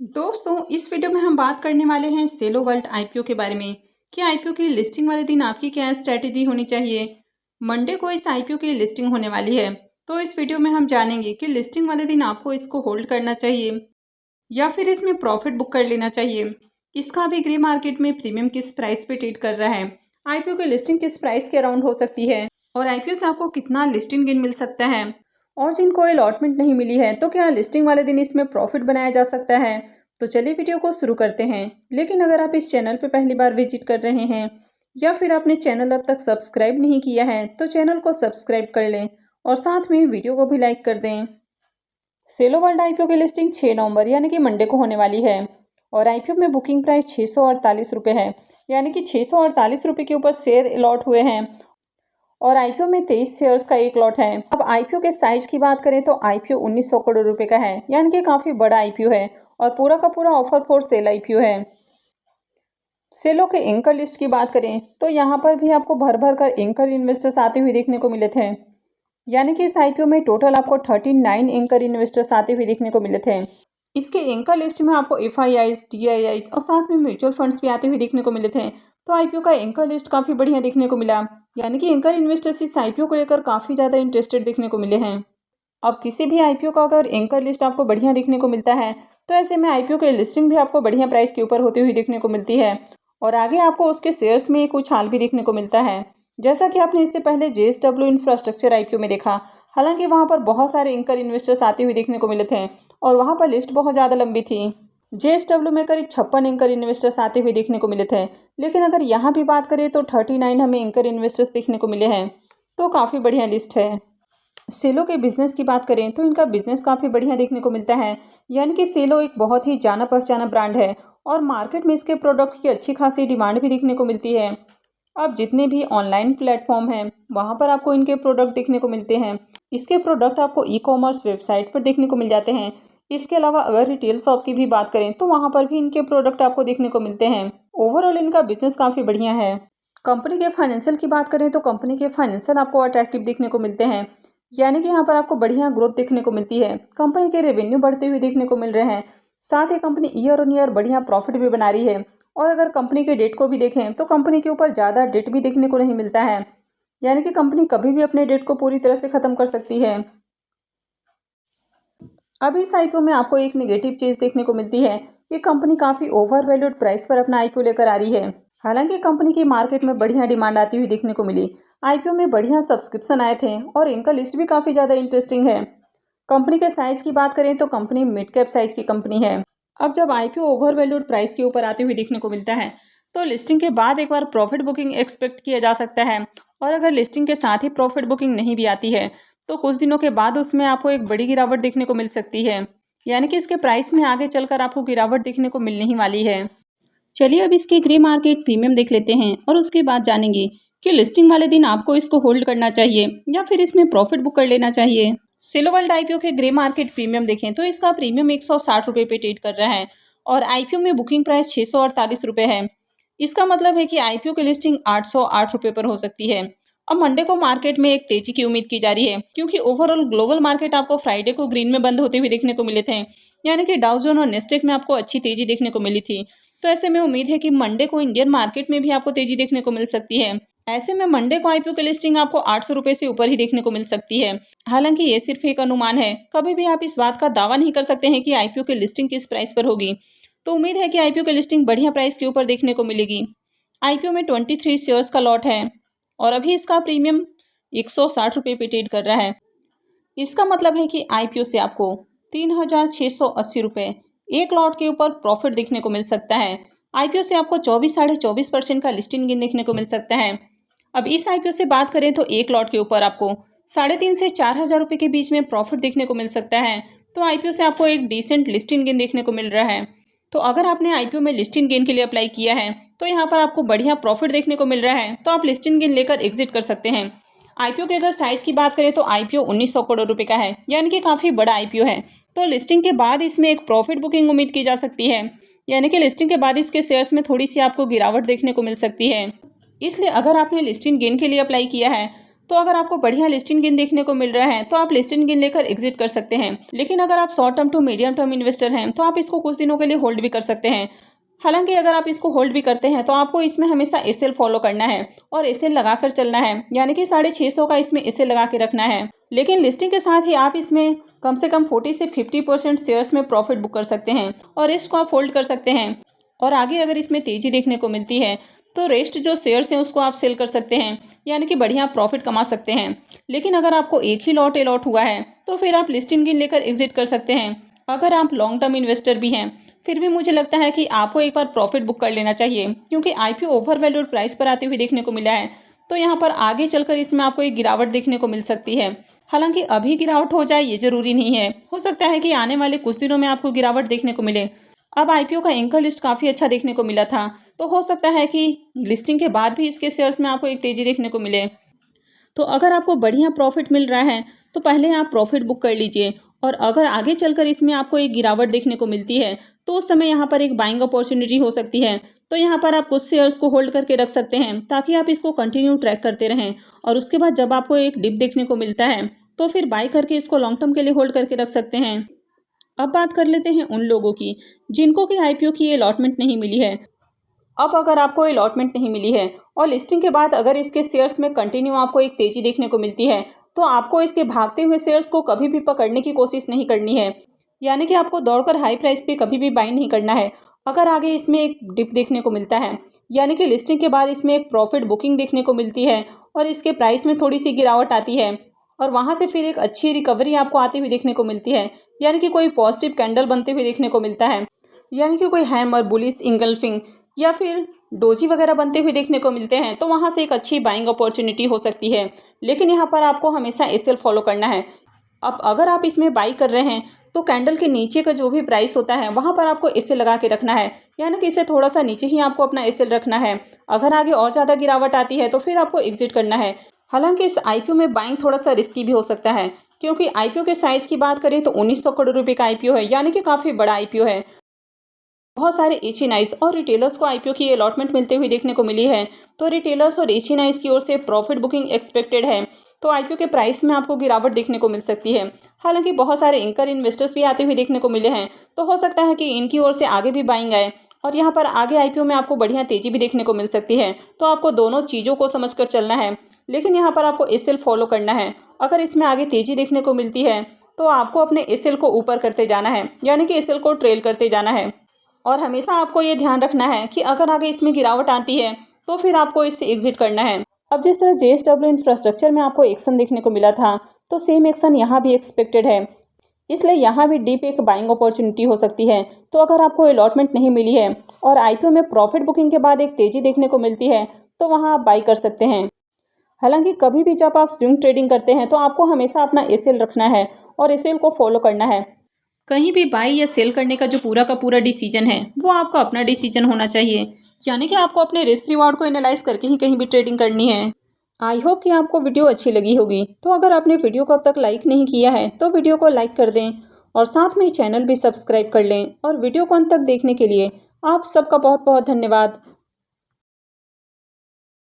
दोस्तों, इस वीडियो में हम बात करने वाले हैं सेलो वर्ल्ड आईपीओ के बारे में कि आईपीओ की लिस्टिंग वाले दिन आपकी क्या स्ट्रैटेजी होनी चाहिए। मंडे को इस आईपीओ की लिस्टिंग होने वाली है, तो इस वीडियो में हम जानेंगे कि लिस्टिंग वाले दिन आपको इसको होल्ड करना चाहिए या फिर इसमें प्रॉफिट बुक कर लेना चाहिए। इसका अभी ग्रे मार्केट में प्रीमियम किस प्राइस पे ट्रेड कर रहा है, आईपीओ की लिस्टिंग किस प्राइस के अराउंड हो सकती है और आईपीओ से आपको कितना लिस्टिंग गेन मिल सकता है, और जिनको अलॉटमेंट नहीं मिली है तो क्या लिस्टिंग वाले दिन इसमें प्रॉफिट बनाया जा सकता है। तो चलिए वीडियो को शुरू करते हैं। लेकिन अगर आप इस चैनल पर पहली बार विजिट कर रहे हैं या फिर आपने चैनल अब तक सब्सक्राइब नहीं किया है तो चैनल को सब्सक्राइब कर लें और साथ में वीडियो को भी लाइक कर दें। सेलो वर्ल्ड आईपीओ की लिस्टिंग 6 नवंबर यानी कि मंडे को होने वाली है और आईपीओ में बुकिंग प्राइस 648 रुपये है, यानी कि 648 रुपये के ऊपर शेयर अलॉट हुए हैं और आईपीओ में 23 शेयर्स का एक लॉट है। अब आईपीओ के साइज की बात करें तो आईपीओ 1900 करोड़ रुपए का है, यानी कि काफ़ी बड़ा आईपीओ है और पूरा का पूरा ऑफर फॉर सेल आईपीओ है। सेलो के एंकर लिस्ट की बात करें तो यहाँ पर भी आपको भर भर कर एंकर इन्वेस्टर्स आते हुए देखने को मिले थे, यानी कि इस आईपीओ में टोटल आपको 39 एंकर इन्वेस्टर्स आते हुए देखने को मिले थे। इसके एंकर लिस्ट में आपको एफआईआईज, टीआईआईज और साथ में म्यूचुअल फंड्स भी आते हुए देखने को मिले थे। तो आईपीओ का एंकर लिस्ट काफ़ी बढ़िया देखने को मिला, यानी कि एंकर इन्वेस्टर्स इस आईपीओ को लेकर काफ़ी ज़्यादा इंटरेस्टेड देखने को मिले हैं। अब किसी भी आईपीओ का अगर एंकर लिस्ट आपको बढ़िया देखने को मिलता है तो ऐसे में आईपीओ की लिस्टिंग भी आपको बढ़िया प्राइस के ऊपर होती हुई देखने को मिलती है और आगे आपको उसके शेयर्स में एक उछाल भी देखने को मिलता है, जैसा कि आपने इससे पहले जेएसडब्ल्यू इंफ्रास्ट्रक्चर आईपीओ में देखा। हालांकि वहां पर बहुत सारे एंकर इन्वेस्टर्स आते हुए देखने को मिले थे और वहां पर लिस्ट बहुत ज़्यादा लंबी थी। जेएसडब्ल्यू में करीब 56 एंकर इन्वेस्टर्स आते हुए देखने को मिले थे, लेकिन अगर यहाँ भी बात करें तो 39 हमें एंकर इन्वेस्टर्स देखने को मिले हैं, तो काफ़ी बढ़िया लिस्ट है। सेलो के बिज़नेस की बात करें तो इनका बिज़नेस काफ़ी बढ़िया देखने को मिलता है, यानी कि सेलो एक बहुत ही जाना पहचाना ब्रांड है और मार्केट में इसके प्रोडक्ट की अच्छी खासी डिमांड भी देखने को मिलती है। अब जितने भी ऑनलाइन प्लेटफॉर्म हैं वहाँ पर आपको इनके प्रोडक्ट देखने को मिलते हैं। इसके प्रोडक्ट आपको ई कॉमर्स वेबसाइट पर देखने को मिल जाते हैं। इसके अलावा अगर रिटेल शॉप की भी बात करें तो वहाँ पर भी इनके प्रोडक्ट आपको देखने को मिलते हैं। ओवरऑल इनका बिजनेस काफ़ी बढ़िया है। कंपनी के फाइनेंशियल की बात करें तो कंपनी के फाइनेंशियल आपको अट्रैक्टिव देखने को मिलते हैं, यानी कि यहाँ पर आपको बढ़िया ग्रोथ देखने को मिलती है। कंपनी के रेवेन्यू बढ़ते हुए देखने को मिल रहे हैं, साथ ही कंपनी ईयर ऑन ईयर बढ़िया प्रॉफिट भी बना रही है। और अगर कंपनी के डेट को भी देखें तो कंपनी के ऊपर ज़्यादा डेट भी देखने को नहीं मिलता है, यानी कि कंपनी कभी भी अपने डेट को पूरी तरह से ख़त्म कर सकती है। अब इस आईपीओ में आपको एक नेगेटिव चीज़ देखने को मिलती है कि कंपनी काफ़ी ओवर वैल्यूड प्राइस पर अपना आईपीओ लेकर आ रही है। हालांकि कंपनी की मार्केट में बढ़िया डिमांड आती हुई देखने को मिली, आईपीओ में बढ़िया सब्सक्रिप्शन आए थे और इनका लिस्ट भी काफ़ी ज़्यादा इंटरेस्टिंग है। कंपनी के साइज़ की बात करें तो कंपनी मिड कैप साइज़ की कंपनी है। अब जब आईपीओ ओवर वैल्यूड प्राइस के ऊपर आते हुए देखने को मिलता है तो लिस्टिंग के बाद एक बार प्रॉफिट बुकिंग एक्सपेक्ट किया जा सकता है, और अगर लिस्टिंग के साथ ही प्रॉफिट बुकिंग नहीं भी आती है तो कुछ दिनों के बाद उसमें आपको एक बड़ी गिरावट देखने को मिल सकती है, यानी कि इसके प्राइस में आगे चलकर आपको गिरावट देखने को मिलने ही वाली है। चलिए अब इसके ग्रे मार्केट प्रीमियम देख लेते हैं और उसके बाद जानेंगे कि लिस्टिंग वाले दिन आपको इसको होल्ड करना चाहिए या फिर इसमें प्रॉफिट बुक कर लेना चाहिए। सेलो वर्ल्ड आईपीओ के ग्रे मार्केट प्रीमियम देखें तो इसका प्रीमियम 160 रुपये पे ट्रेड कर रहा है और आईपीओ में बुकिंग प्राइस 648 रुपये है। इसका मतलब है कि आईपीओ की लिस्टिंग 808 रुपये पर हो सकती है। अब मंडे को मार्केट में एक तेजी की उम्मीद की जा रही है, क्योंकि ओवरऑल ग्लोबल मार्केट आपको फ्राइडे को ग्रीन में बंद होते हुए देखने को मिले थे, यानी कि डाउ जोन और नेस्डेक में आपको अच्छी तेजी देखने को मिली थी। तो ऐसे में उम्मीद है कि मंडे को इंडियन मार्केट में भी आपको तेजी देखने को मिल सकती है। ऐसे में मंडे को आईपीओ की लिस्टिंग आपको 800 रुपये से ऊपर ही देखने को मिल सकती है। हालांकि ये सिर्फ एक अनुमान है, कभी भी आप इस बात का दावा नहीं कर सकते हैं कि आईपीओ की लिस्टिंग किस प्राइस पर होगी। तो उम्मीद है कि आईपीओ की लिस्टिंग बढ़िया प्राइस के ऊपर देखने को मिलेगी। आईपीओ में 23 शेयर्स का लॉट है और अभी इसका प्रीमियम 160 रुपये पे ट्रेड कर रहा है। इसका मतलब है कि आईपीओ से आपको 3680 रुपये एक लॉट के ऊपर प्रॉफिट देखने को मिल सकता है। आईपीओ से आपको 24-24% का लिस्टिंग गेन देखने को मिल सकता है। अब इस आईपीओ से बात करें तो एक लॉट के ऊपर आपको 3,500 से 4,000 रुपये के बीच में प्रॉफिट देखने को मिल सकता है। तो आईपीओ से आपको एक डिसेंट लिस्टिंग गेन देखने को मिल रहा है। तो अगर आपने आईपीओ में लिस्टिंग गेन के लिए अप्लाई किया है तो यहाँ पर आपको बढ़िया प्रॉफिट देखने को मिल रहा है, तो आप लिस्टिंग गेन लेकर एग्जिट कर सकते हैं। आईपीओ के अगर साइज़ की बात करें तो आईपीओ 1900 करोड़ रुपए का है, यानी कि काफ़ी बड़ा आईपीओ है। तो लिस्टिंग के बाद इसमें एक प्रॉफिट बुकिंग उम्मीद की जा सकती है, यानी कि लिस्टिंग के बाद इसके शेयर्स में थोड़ी सी आपको गिरावट देखने को मिल सकती है। इसलिए अगर आपने लिस्टिंग गेन के लिए अप्लाई किया है तो अगर आपको बढ़िया लिस्टिंग गेन देखने को मिल रहा है तो आप लिस्टिंग गेन लेकर एग्जिट कर सकते हैं। लेकिन अगर आप short term to medium term investor हैं तो आप इसको कुछ दिनों के लिए होल्ड भी कर सकते हैं। हालांकि अगर आप इसको होल्ड भी करते हैं तो आपको इसमें हमेशा एसएल फॉलो करना है और एसएल लगाकर चलना है, यानी कि 650 का इसमें एसएल लगा के रखना है। लेकिन लिस्टिंग के साथ ही आप इसमें कम से कम 40 से 50% शेयर्स में प्रॉफिट बुक कर सकते हैं और रेस्ट को आप होल्ड कर सकते हैं। और आगे अगर इसमें तेजी देखने को मिलती है तो रेस्ट जो शेयर्स हैं उसको आप सेल कर सकते हैं, यानी कि बढ़िया प्रॉफिट कमा सकते हैं। लेकिन अगर आपको एक ही लॉट अलॉट हुआ है तो फिर आप लिस्टिंग गेन लेकर एग्जिट कर सकते हैं। अगर आप लॉन्ग टर्म इन्वेस्टर भी हैं फिर भी मुझे लगता है कि आपको एक बार प्रॉफिट बुक कर लेना चाहिए, क्योंकि आईपीओ ओवर वैल्यूड प्राइस पर आते हुए देखने को मिला है। तो यहाँ पर आगे चलकर इसमें आपको एक गिरावट देखने को मिल सकती है। हालांकि अभी गिरावट हो जाए ये जरूरी नहीं है, हो सकता है कि आने वाले कुछ दिनों में आपको गिरावट देखने को मिले। अब आईपीओ का एंकर लिस्ट काफ़ी अच्छा देखने को मिला था, तो हो सकता है कि लिस्टिंग के बाद भी इसके शेयर्स में आपको एक तेज़ी देखने को मिले। तो अगर आपको बढ़िया प्रॉफिट मिल रहा है तो पहले आप प्रॉफिट बुक कर लीजिए, और अगर आगे चलकर इसमें आपको एक गिरावट देखने को मिलती है तो उस समय यहाँ पर एक बाइंग अपॉर्चुनिटी हो सकती है। तो यहाँ पर आप कुछ शेयर्स को होल्ड करके रख सकते हैं ताकि आप इसको कंटिन्यू ट्रैक करते रहें, और उसके बाद जब आपको एक डिप देखने को मिलता है तो फिर बाय करके इसको लॉन्ग टर्म के लिए होल्ड करके रख सकते हैं। अब बात कर लेते हैं उन लोगों की जिनको कि आईपीओ की अलॉटमेंट नहीं मिली है। अब अगर आपको अलॉटमेंट नहीं मिली है और लिस्टिंग के बाद अगर इसके शेयर्स में कंटिन्यू आपको एक तेजी देखने को मिलती है तो आपको इसके भागते हुए शेयर्स को कभी भी पकड़ने की कोशिश नहीं करनी है, यानी कि आपको दौड़कर हाई प्राइस पे कभी भी बाई नहीं करना है। अगर आगे इसमें एक डिप देखने को मिलता है, यानी कि लिस्टिंग के बाद इसमें एक प्रॉफिट बुकिंग देखने को मिलती है और इसके प्राइस में थोड़ी सी गिरावट आती है और वहाँ से फिर एक अच्छी रिकवरी आपको आती हुई देखने को मिलती है, यानी कि कोई पॉजिटिव कैंडल बनते हुए देखने को मिलता है, यानी कि कोई हैमर बुलिश इंगल्फिंग या फिर डोजी वगैरह बनते हुए देखने को मिलते हैं, तो वहाँ से एक अच्छी बाइंग अपॉर्चुनिटी हो सकती है। लेकिन यहाँ पर आपको हमेशा एसएल फॉलो करना है। अब अगर आप इसमें बाई कर रहे हैं तो कैंडल के नीचे का जो भी प्राइस होता है वहाँ पर आपको एसएल लगा के रखना है, यानी कि इसे थोड़ा सा नीचे ही आपको अपना एसएल रखना है। अगर आगे और ज़्यादा गिरावट आती है तो फिर आपको एग्जिट करना है। हालांकि इस आईपीओ में बाइंग थोड़ा सा रिस्की भी हो सकता है, क्योंकि आईपीओ के साइज़ की बात करें तो 1900 करोड़ रुपये का आईपीओ है, यानी कि काफ़ी बड़ा आईपीओ है। बहुत सारे एचएनआईज और रिटेलर्स को आईपीओ की अलॉटमेंट मिलते हुए देखने को मिली है, तो रिटेलर्स और एचएनआईज की ओर से प्रॉफिट बुकिंग एक्सपेक्टेड है, तो आईपीओ के प्राइस में आपको गिरावट देखने को मिल सकती है। हालांकि बहुत सारे एंकर इन्वेस्टर्स भी आते हुए देखने को मिले हैं, तो हो सकता है कि इनकी ओर से आगे भी बाइंग आए और यहाँ पर आगे आईपीओ में आपको बढ़िया तेजी भी देखने को मिल सकती है। तो आपको दोनों चीज़ों को समझ कर चलना है, लेकिन यहाँ पर आपको एसएल फॉलो करना है। अगर इसमें आगे तेजी देखने को मिलती है तो आपको अपने एसएल को ऊपर करते जाना है, यानी कि एसएल को ट्रेल करते जाना है। और हमेशा आपको ये ध्यान रखना है कि अगर आगे इसमें गिरावट आती है तो फिर आपको इससे एग्जिट करना है। अब जिस तरह जेएसडब्ल्यू इंफ्रास्ट्रक्चर में आपको एक्शन देखने को मिला था तो सेम एक्शन यहाँ भी एक्सपेक्टेड है, इसलिए यहाँ भी डीप एक बाइंग अपॉर्चुनिटी हो सकती है। तो अगर आपको अलॉटमेंट नहीं मिली है और आईपीओ में प्रॉफिट बुकिंग के बाद एक तेजी देखने को मिलती है तो वहाँ आप बाई कर सकते हैं। हालांकि कभी भी जब आप स्विंग ट्रेडिंग करते हैं तो आपको हमेशा अपना एसएल रखना है और एसएल को फॉलो करना है। कहीं भी बाई या सेल करने का जो पूरा का पूरा डिसीजन है वो आपका अपना डिसीजन होना चाहिए, यानी कि आपको अपने रिस्क रिवॉर्ड को एनालाइज करके ही कहीं भी ट्रेडिंग करनी है। आई होप कि आपको वीडियो अच्छी लगी होगी। तो अगर आपने वीडियो को अब तक लाइक नहीं किया है तो वीडियो को लाइक कर दें और साथ में चैनल भी सब्सक्राइब कर लें। और वीडियो को अंत तक देखने के लिए आप सबका बहुत बहुत धन्यवाद।